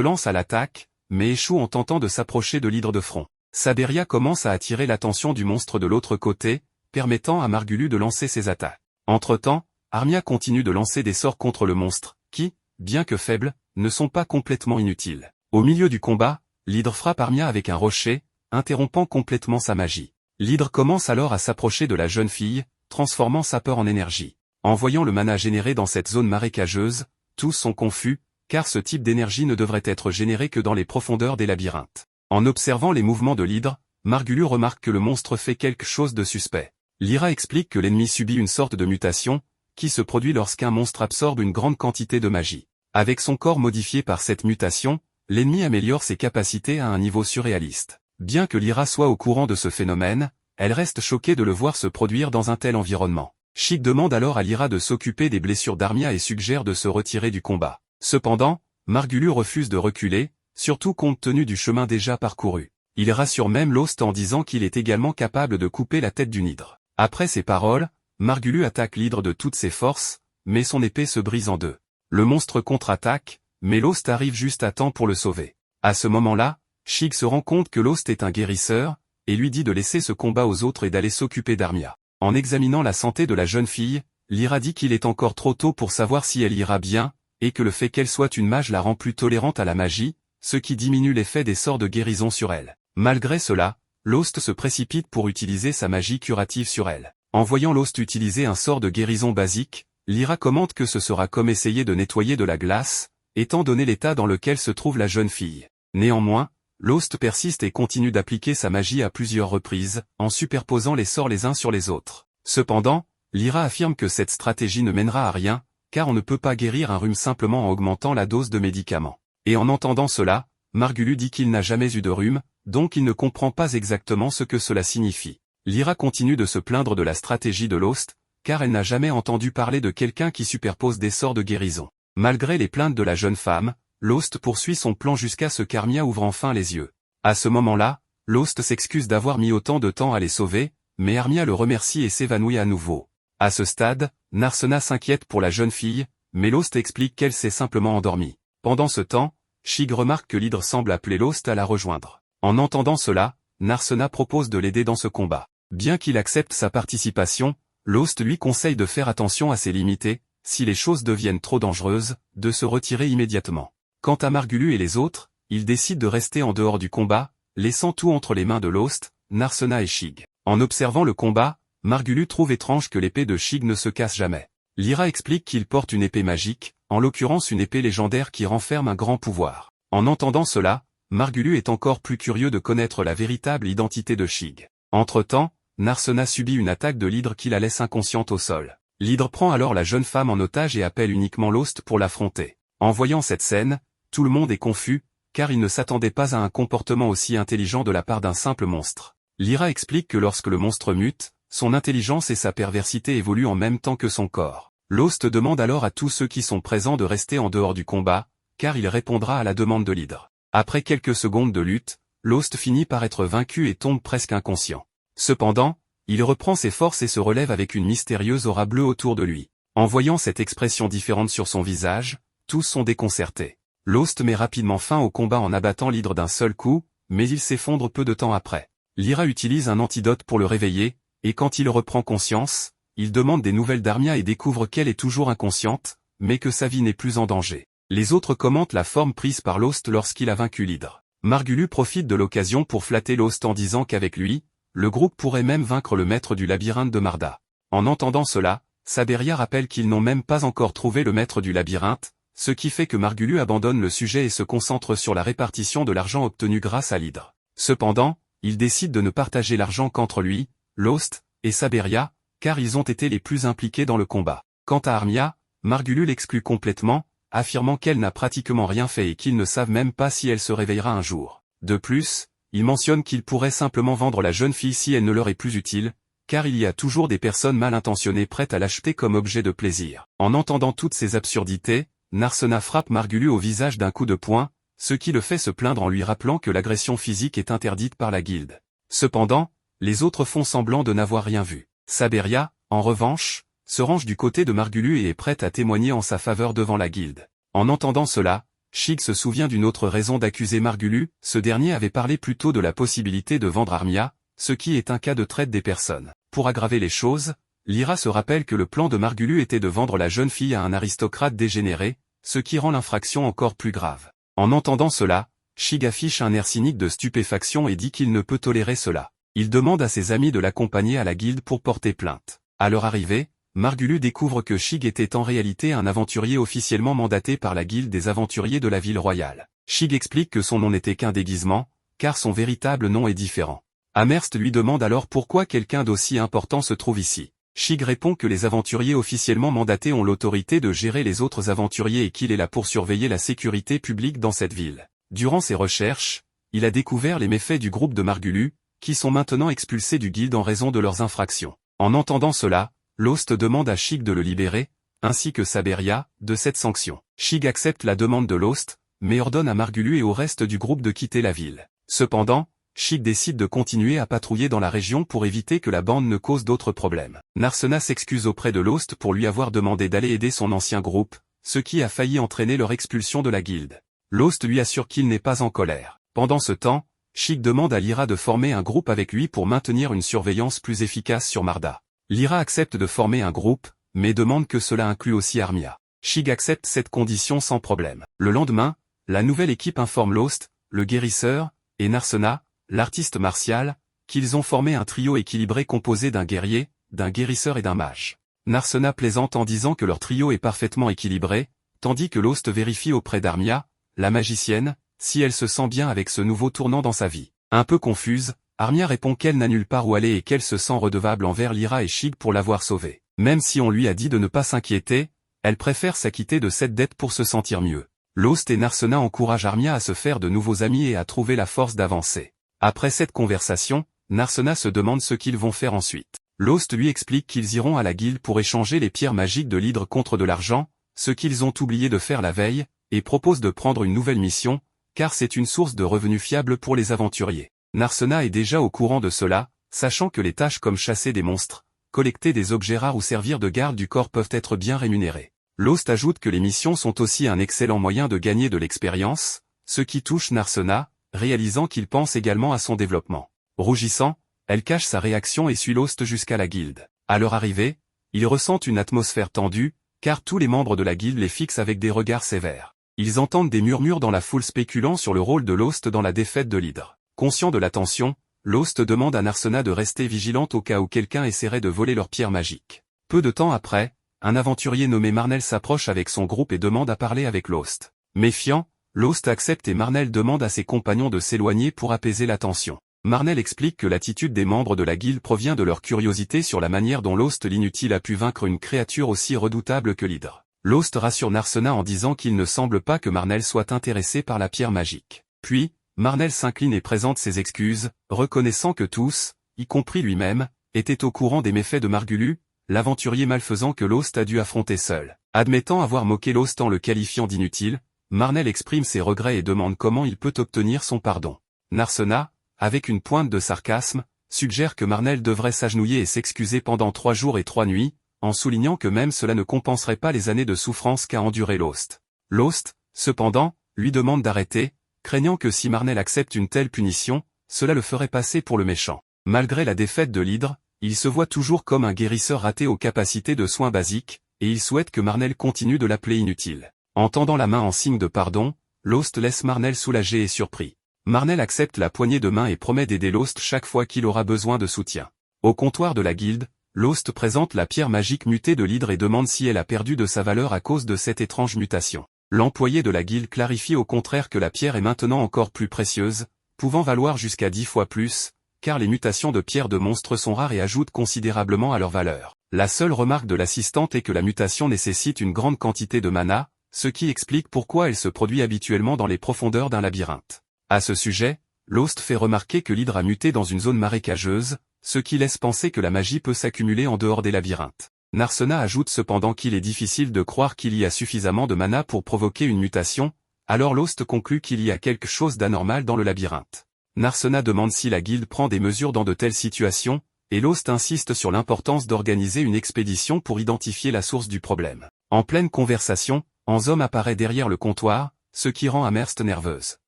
lance à l'attaque, mais échoue en tentant de s'approcher de l'hydre de front. Saberia commence à attirer l'attention du monstre de l'autre côté, permettant à Margulius de lancer ses attaques. Entre-temps, Armia continue de lancer des sorts contre le monstre, qui, bien que faibles, ne sont pas complètement inutiles. Au milieu du combat, l'hydre frappe Armia avec un rocher, interrompant complètement sa magie. L'hydre commence alors à s'approcher de la jeune fille, transformant sa peur en énergie. En voyant le mana généré dans cette zone marécageuse, tous sont confus, car ce type d'énergie ne devrait être généré que dans les profondeurs des labyrinthes. En observant les mouvements de l'hydre, Margulius remarque que le monstre fait quelque chose de suspect. Lyra explique que l'ennemi subit une sorte de mutation, qui se produit lorsqu'un monstre absorbe une grande quantité de magie. Avec son corps modifié par cette mutation, l'ennemi améliore ses capacités à un niveau surréaliste. Bien que Lyra soit au courant de ce phénomène, elle reste choquée de le voir se produire dans un tel environnement. Sheik demande alors à Lyra de s'occuper des blessures d'Armia et suggère de se retirer du combat. Cependant, Margulius refuse de reculer, surtout compte tenu du chemin déjà parcouru. Il rassure même Lost en disant qu'il est également capable de couper la tête d'une hydre. Après ces paroles, Margulius attaque l'hydre de toutes ses forces, mais son épée se brise en deux. Le monstre contre-attaque, mais Lost arrive juste à temps pour le sauver. À ce moment-là, Sheik se rend compte que Lost est un guérisseur, et lui dit de laisser ce combat aux autres et d'aller s'occuper d'Armia. En examinant la santé de la jeune fille, Lyra dit qu'il est encore trop tôt pour savoir si elle ira bien, et que le fait qu'elle soit une mage la rend plus tolérante à la magie, ce qui diminue l'effet des sorts de guérison sur elle. Malgré cela, Lost se précipite pour utiliser sa magie curative sur elle. En voyant Lost utiliser un sort de guérison basique, Lyra commente que ce sera comme essayer de nettoyer de la glace, étant donné l'état dans lequel se trouve la jeune fille. Néanmoins, Lost persiste et continue d'appliquer sa magie à plusieurs reprises, en superposant les sorts les uns sur les autres. Cependant, Lyra affirme que cette stratégie ne mènera à rien, car on ne peut pas guérir un rhume simplement en augmentant la dose de médicaments. Et en entendant cela, Margulius dit qu'il n'a jamais eu de rhume, donc il ne comprend pas exactement ce que cela signifie. Lyra continue de se plaindre de la stratégie de Lost, car elle n'a jamais entendu parler de quelqu'un qui superpose des sorts de guérison. Malgré les plaintes de la jeune femme, Lost poursuit son plan jusqu'à ce qu'Armia ouvre enfin les yeux. À ce moment-là, Lost s'excuse d'avoir mis autant de temps à les sauver, mais Armia le remercie et s'évanouit à nouveau. À ce stade, Narsena s'inquiète pour la jeune fille, mais Lost explique qu'elle s'est simplement endormie. Pendant ce temps, Sheik remarque que l'hydre semble appeler Lost à la rejoindre. En entendant cela, Narsena propose de l'aider dans ce combat. Bien qu'il accepte sa participation, Lost lui conseille de faire attention à ses limites et, si les choses deviennent trop dangereuses, de se retirer immédiatement. Quant à Margulius et les autres, ils décident de rester en dehors du combat, laissant tout entre les mains de Lost, Narsena et Sheik. En observant le combat, Margulius trouve étrange que l'épée de Sheik ne se casse jamais. Lyra explique qu'il porte une épée magique, en l'occurrence une épée légendaire qui renferme un grand pouvoir. En entendant cela, Margulius est encore plus curieux de connaître la véritable identité de Sheik. Entre-temps, Narsena subit une attaque de l'hydre qui la laisse inconsciente au sol. L'hydre prend alors la jeune femme en otage et appelle uniquement Lost pour l'affronter. En voyant cette scène, tout le monde est confus, car il ne s'attendait pas à un comportement aussi intelligent de la part d'un simple monstre. Lyra explique que lorsque le monstre mute, son intelligence et sa perversité évoluent en même temps que son corps. Lost demande alors à tous ceux qui sont présents de rester en dehors du combat, car il répondra à la demande de l'hydre. Après quelques secondes de lutte, Lost finit par être vaincu et tombe presque inconscient. Cependant, il reprend ses forces et se relève avec une mystérieuse aura bleue autour de lui. En voyant cette expression différente sur son visage, tous sont déconcertés. Lost met rapidement fin au combat en abattant l'hydre d'un seul coup, mais il s'effondre peu de temps après. Lyra utilise un antidote pour le réveiller, et quand il reprend conscience, il demande des nouvelles d'Armia et découvre qu'elle est toujours inconsciente, mais que sa vie n'est plus en danger. Les autres commentent la forme prise par Lost lorsqu'il a vaincu l'hydre. Margulius profite de l'occasion pour flatter Lost en disant qu'avec lui, le groupe pourrait même vaincre le maître du labyrinthe de Marda. En entendant cela, Saberia rappelle qu'ils n'ont même pas encore trouvé le maître du labyrinthe, ce qui fait que Margulius abandonne le sujet et se concentre sur la répartition de l'argent obtenu grâce à l'hydre. Cependant, il décide de ne partager l'argent qu'entre lui, Lost, et Saberia, car ils ont été les plus impliqués dans le combat. Quant à Armia, Margulius l'exclut complètement, affirmant qu'elle n'a pratiquement rien fait et qu'ils ne savent même pas si elle se réveillera un jour. De plus, il mentionne qu'ils pourraient simplement vendre la jeune fille si elle ne leur est plus utile, car il y a toujours des personnes mal intentionnées prêtes à l'acheter comme objet de plaisir. En entendant toutes ces absurdités, Narsena frappe Margulius au visage d'un coup de poing, ce qui le fait se plaindre en lui rappelant que l'agression physique est interdite par la guilde. Cependant, les autres font semblant de n'avoir rien vu. Saberia, en revanche, se range du côté de Margulu et est prête à témoigner en sa faveur devant la guilde. En entendant cela, Shig se souvient d'une autre raison d'accuser Margulu, ce dernier avait parlé plus tôt de la possibilité de vendre Armia, ce qui est un cas de traite des personnes. Pour aggraver les choses, Lyra se rappelle que le plan de Margulu était de vendre la jeune fille à un aristocrate dégénéré, ce qui rend l'infraction encore plus grave. En entendant cela, Shig affiche un air cynique de stupéfaction et dit qu'il ne peut tolérer cela. Il demande à ses amis de l'accompagner à la guilde pour porter plainte. À leur arrivée, Margulu découvre que Shig était en réalité un aventurier officiellement mandaté par la guilde des aventuriers de la ville royale. Shig explique que son nom n'était qu'un déguisement, car son véritable nom est différent. Amherst lui demande alors pourquoi quelqu'un d'aussi important se trouve ici. Shig répond que les aventuriers officiellement mandatés ont l'autorité de gérer les autres aventuriers et qu'il est là pour surveiller la sécurité publique dans cette ville. Durant ses recherches, il a découvert les méfaits du groupe de Margulu, qui sont maintenant expulsés du guilde en raison de leurs infractions. En entendant cela, Lost demande à Shig de le libérer, ainsi que Saberia, de cette sanction. Shig accepte la demande de Lost, mais ordonne à Margulu et au reste du groupe de quitter la ville. Cependant, Shig décide de continuer à patrouiller dans la région pour éviter que la bande ne cause d'autres problèmes. Narsena s'excuse auprès de Lost pour lui avoir demandé d'aller aider son ancien groupe, ce qui a failli entraîner leur expulsion de la guilde. Lost lui assure qu'il n'est pas en colère. Pendant ce temps, Shig demande à Lyra de former un groupe avec lui pour maintenir une surveillance plus efficace sur Marda. Lyra accepte de former un groupe, mais demande que cela inclue aussi Armia. Shig accepte cette condition sans problème. Le lendemain, la nouvelle équipe informe Lost, le guérisseur, et Narsena, l'artiste martial, qu'ils ont formé un trio équilibré composé d'un guerrier, d'un guérisseur et d'un mage. Narsena plaisante en disant que leur trio est parfaitement équilibré, tandis que Lost vérifie auprès d'Armia, la magicienne, si elle se sent bien avec ce nouveau tournant dans sa vie. Un peu confuse, Armia répond qu'elle n'a nulle part où aller et qu'elle se sent redevable envers Lyra et Shig pour l'avoir sauvée. Même si on lui a dit de ne pas s'inquiéter, elle préfère s'acquitter de cette dette pour se sentir mieux. Lost et Narsena encouragent Armia à se faire de nouveaux amis et à trouver la force d'avancer. Après cette conversation, Narsena se demande ce qu'ils vont faire ensuite. Lost lui explique qu'ils iront à la guilde pour échanger les pierres magiques de l'hydre contre de l'argent, ce qu'ils ont oublié de faire la veille, et propose de prendre une nouvelle mission, car c'est une source de revenus fiable pour les aventuriers. Narsena est déjà au courant de cela, sachant que les tâches comme chasser des monstres, collecter des objets rares ou servir de garde du corps peuvent être bien rémunérées. Lost ajoute que les missions sont aussi un excellent moyen de gagner de l'expérience, ce qui touche Narsena, réalisant qu'il pense également à son développement. Rougissant, elle cache sa réaction et suit Lost jusqu'à la guilde. À leur arrivée, ils ressentent une atmosphère tendue, car tous les membres de la guilde les fixent avec des regards sévères. Ils entendent des murmures dans la foule spéculant sur le rôle de Lost dans la défaite de l'hydre. Conscient de la tension, Lost demande à Narsena de rester vigilante au cas où quelqu'un essaierait de voler leur pierre magique. Peu de temps après, un aventurier nommé Marnell s'approche avec son groupe et demande à parler avec Lost. Méfiant, Lost accepte et Marnell demande à ses compagnons de s'éloigner pour apaiser la tension. Marnell explique que l'attitude des membres de la guilde provient de leur curiosité sur la manière dont Lost l'inutile a pu vaincre une créature aussi redoutable que l'hydre. Lost rassure Narsena en disant qu'il ne semble pas que Marnell soit intéressé par la pierre magique. Puis, Marnell s'incline et présente ses excuses, reconnaissant que tous, y compris lui-même, étaient au courant des méfaits de Margulu, l'aventurier malfaisant que Lost a dû affronter seul. Admettant avoir moqué Lost en le qualifiant d'inutile, Marnell exprime ses regrets et demande comment il peut obtenir son pardon. Narsena, avec une pointe de sarcasme, suggère que Marnell devrait s'agenouiller et s'excuser pendant 3 jours et 3 nuits, en soulignant que même cela ne compenserait pas les années de souffrance qu'a enduré Lost. Lost, cependant, lui demande d'arrêter, craignant que si Marnell accepte une telle punition, cela le ferait passer pour le méchant. Malgré la défaite de l'hydre, il se voit toujours comme un guérisseur raté aux capacités de soins basiques, et il souhaite que Marnell continue de l'appeler inutile. En tendant la main en signe de pardon, Lost laisse Marnell soulagé et surpris. Marnell accepte la poignée de main et promet d'aider Lost chaque fois qu'il aura besoin de soutien. Au comptoir de la guilde, Lost présente la pierre magique mutée de l'hydre et demande si elle a perdu de sa valeur à cause de cette étrange mutation. L'employé de la guilde clarifie au contraire que la pierre est maintenant encore plus précieuse, pouvant valoir jusqu'à 10 fois plus, car les mutations de pierres de monstres sont rares et ajoutent considérablement à leur valeur. La seule remarque de l'assistante est que la mutation nécessite une grande quantité de mana, ce qui explique pourquoi elle se produit habituellement dans les profondeurs d'un labyrinthe. À ce sujet, Lost fait remarquer que l'hydre a muté dans une zone marécageuse, ce qui laisse penser que la magie peut s'accumuler en dehors des labyrinthes. Narsena ajoute cependant qu'il est difficile de croire qu'il y a suffisamment de mana pour provoquer une mutation, alors Lost conclut qu'il y a quelque chose d'anormal dans le labyrinthe. Narsena demande si la guilde prend des mesures dans de telles situations, et Lost insiste sur l'importance d'organiser une expédition pour identifier la source du problème. En pleine conversation, Ansom apparaît derrière le comptoir, ce qui rend Amherst nerveuse.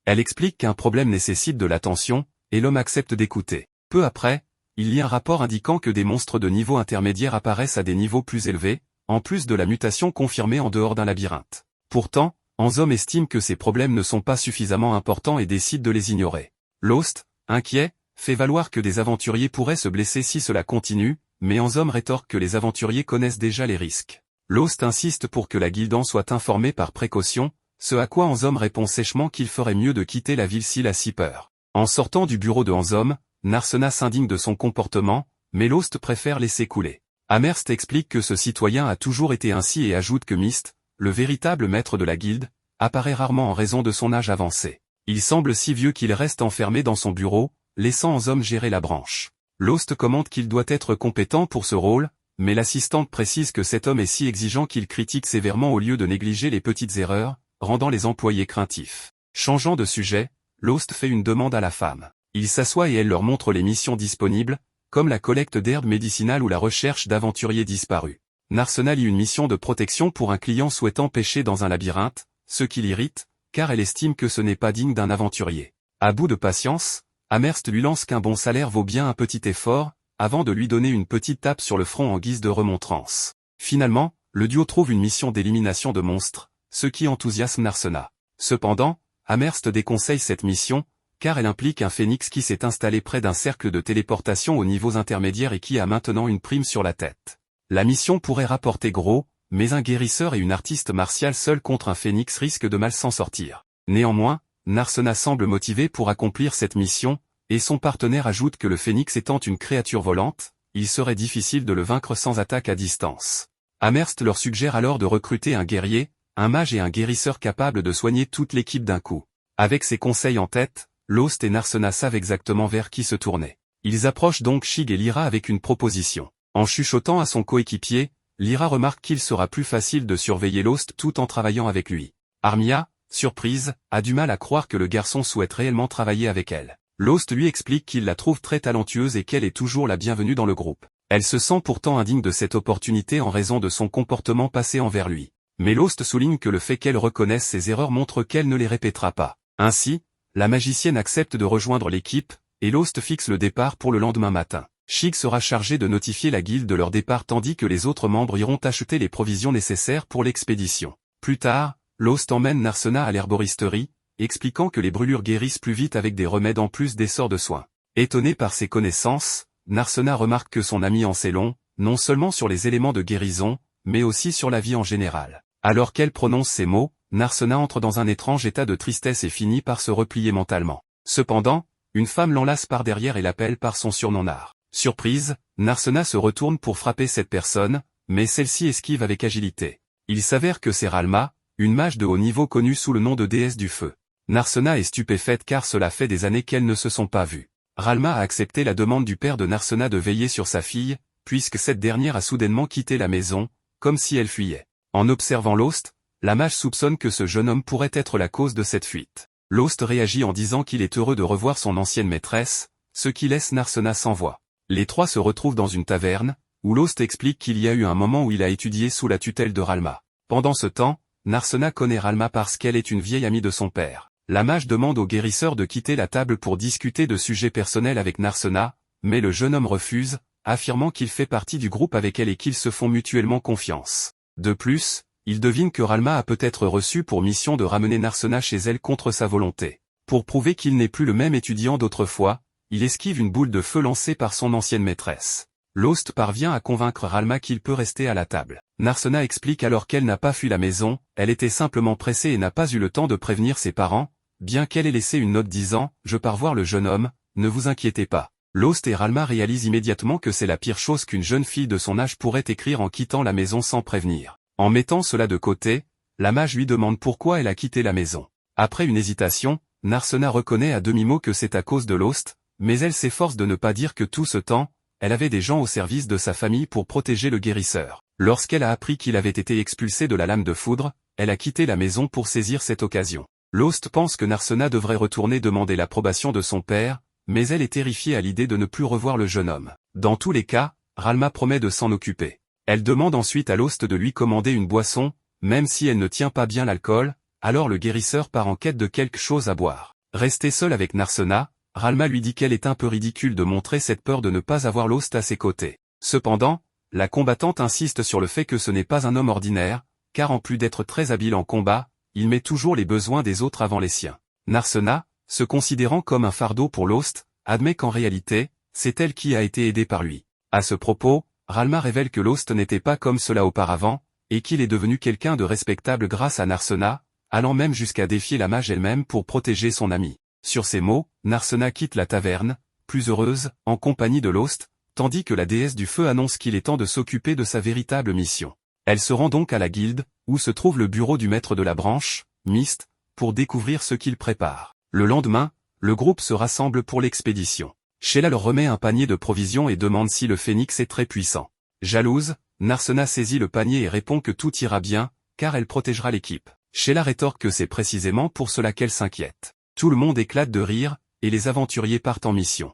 Elle explique qu'un problème nécessite de l'attention, et l'homme accepte d'écouter. Peu après, il y a un rapport indiquant que des monstres de niveau intermédiaire apparaissent à des niveaux plus élevés, en plus de la mutation confirmée en dehors d'un labyrinthe. Pourtant, Ansom estime que ces problèmes ne sont pas suffisamment importants et décide de les ignorer. Lost, inquiet, fait valoir que des aventuriers pourraient se blesser si cela continue, mais Ansom rétorque que les aventuriers connaissent déjà les risques. Lost insiste pour que la Guildan soit informée par précaution, ce à quoi Ansom répond sèchement qu'il ferait mieux de quitter la ville s'il a si peur. En sortant du bureau de Ansom, Narsena s'indigne de son comportement, mais Lost préfère laisser couler. Amherst explique que ce citoyen a toujours été ainsi et ajoute que Myst, le véritable maître de la guilde, apparaît rarement en raison de son âge avancé. Il semble si vieux qu'il reste enfermé dans son bureau, laissant Ansom gérer la branche. Lost commente qu'il doit être compétent pour ce rôle, mais l'assistante précise que cet homme est si exigeant qu'il critique sévèrement au lieu de négliger les petites erreurs, rendant les employés craintifs. Changeant de sujet, Lost fait une demande à la femme. Il s'assoit et elle leur montre les missions disponibles, comme la collecte d'herbes médicinales ou la recherche d'aventuriers disparus. Narsena lit une mission de protection pour un client souhaitant pêcher dans un labyrinthe, ce qui l'irrite, car elle estime que ce n'est pas digne d'un aventurier. À bout de patience, Amherst lui lance qu'un bon salaire vaut bien un petit effort, avant de lui donner une petite tape sur le front en guise de remontrance. Finalement, le duo trouve une mission d'élimination de monstres, ce qui enthousiasme Narsena. Cependant, Amherst déconseille cette mission, car elle implique un phénix qui s'est installé près d'un cercle de téléportation aux niveaux intermédiaires et qui a maintenant une prime sur la tête. La mission pourrait rapporter gros, mais un guérisseur et une artiste martiale seul contre un phénix risquent de mal s'en sortir. Néanmoins, Narsena semble motivé pour accomplir cette mission, et son partenaire ajoute que le phénix étant une créature volante, il serait difficile de le vaincre sans attaque à distance. Amherst leur suggère alors de recruter un guerrier, un mage et un guérisseur capable de soigner toute l'équipe d'un coup. Avec ces conseils en tête, Lost et Narsena savent exactement vers qui se tourner. Ils approchent donc Shig et Lyra avec une proposition. En chuchotant à son coéquipier, Lyra remarque qu'il sera plus facile de surveiller Lost tout en travaillant avec lui. Armia, surprise, a du mal à croire que le garçon souhaite réellement travailler avec elle. Lost lui explique qu'il la trouve très talentueuse et qu'elle est toujours la bienvenue dans le groupe. Elle se sent pourtant indigne de cette opportunité en raison de son comportement passé envers lui. Mais Lost souligne que le fait qu'elle reconnaisse ses erreurs montre qu'elle ne les répétera pas. Ainsi, la magicienne accepte de rejoindre l'équipe, et Lost fixe le départ pour le lendemain matin. Shig sera chargé de notifier la guilde de leur départ tandis que les autres membres iront acheter les provisions nécessaires pour l'expédition. Plus tard, Lost emmène Narsena à l'herboristerie, expliquant que les brûlures guérissent plus vite avec des remèdes en plus des sorts de soins. Étonné par ses connaissances, Narsena remarque que son ami en sait long, non seulement sur les éléments de guérison, mais aussi sur la vie en général. Alors qu'elle prononce ces mots, Narsena entre dans un étrange état de tristesse et finit par se replier mentalement. Cependant, une femme l'enlace par derrière et l'appelle par son surnom Nar. Surprise, Narsena se retourne pour frapper cette personne, mais celle-ci esquive avec agilité. Il s'avère que c'est Ralma, une mage de haut niveau connue sous le nom de déesse du feu. Narsena est stupéfaite car cela fait des années qu'elles ne se sont pas vues. Ralma a accepté la demande du père de Narsena de veiller sur sa fille, puisque cette dernière a soudainement quitté la maison, comme si elle fuyait. En observant Lost, la mage soupçonne que ce jeune homme pourrait être la cause de cette fuite. Lost réagit en disant qu'il est heureux de revoir son ancienne maîtresse, ce qui laisse Narsena sans voix. Les trois se retrouvent dans une taverne, où Lost explique qu'il y a eu un moment où il a étudié sous la tutelle de Ralma. Pendant ce temps, Narsena connaît Ralma parce qu'elle est une vieille amie de son père. La mage demande au guérisseur de quitter la table pour discuter de sujets personnels avec Narsena, mais le jeune homme refuse, affirmant qu'il fait partie du groupe avec elle et qu'ils se font mutuellement confiance. De plus, il devine que Ralma a peut-être reçu pour mission de ramener Narsena chez elle contre sa volonté. Pour prouver qu'il n'est plus le même étudiant d'autrefois, il esquive une boule de feu lancée par son ancienne maîtresse. Lost parvient à convaincre Ralma qu'il peut rester à la table. Narsena explique alors qu'elle n'a pas fui la maison, elle était simplement pressée et n'a pas eu le temps de prévenir ses parents, bien qu'elle ait laissé une note disant « Je pars voir le jeune homme, ne vous inquiétez pas ». Lost et Ralma réalisent immédiatement que c'est la pire chose qu'une jeune fille de son âge pourrait écrire en quittant la maison sans prévenir. En mettant cela de côté, la mage lui demande pourquoi elle a quitté la maison. Après une hésitation, Narsena reconnaît à demi-mot que c'est à cause de Lost, mais elle s'efforce de ne pas dire que tout ce temps, elle avait des gens au service de sa famille pour protéger le guérisseur. Lorsqu'elle a appris qu'il avait été expulsé de la lame de foudre, elle a quitté la maison pour saisir cette occasion. Lost pense que Narsena devrait retourner demander l'approbation de son père, mais elle est terrifiée à l'idée de ne plus revoir le jeune homme. Dans tous les cas, Ralma promet de s'en occuper. Elle demande ensuite à Lost de lui commander une boisson, même si elle ne tient pas bien l'alcool, alors le guérisseur part en quête de quelque chose à boire. Restée seule avec Narsena, Ralma lui dit qu'elle est un peu ridicule de montrer cette peur de ne pas avoir Lost à ses côtés. Cependant, la combattante insiste sur le fait que ce n'est pas un homme ordinaire, car en plus d'être très habile en combat, il met toujours les besoins des autres avant les siens. Narsena, se considérant comme un fardeau pour Lost, admet qu'en réalité, c'est elle qui a été aidée par lui. À ce propos, Ralma révèle que Lost n'était pas comme cela auparavant, et qu'il est devenu quelqu'un de respectable grâce à Narsena, allant même jusqu'à défier la mage elle-même pour protéger son ami. Sur ces mots, Narsena quitte la taverne, plus heureuse, en compagnie de Lost, tandis que la déesse du feu annonce qu'il est temps de s'occuper de sa véritable mission. Elle se rend donc à la guilde, où se trouve le bureau du maître de la branche, Mist, pour découvrir ce qu'il prépare. Le lendemain, le groupe se rassemble pour l'expédition. Sheila leur remet un panier de provisions et demande si le phénix est très puissant. Jalouse, Narsena saisit le panier et répond que tout ira bien, car elle protégera l'équipe. Sheila rétorque que c'est précisément pour cela qu'elle s'inquiète. Tout le monde éclate de rire, et les aventuriers partent en mission.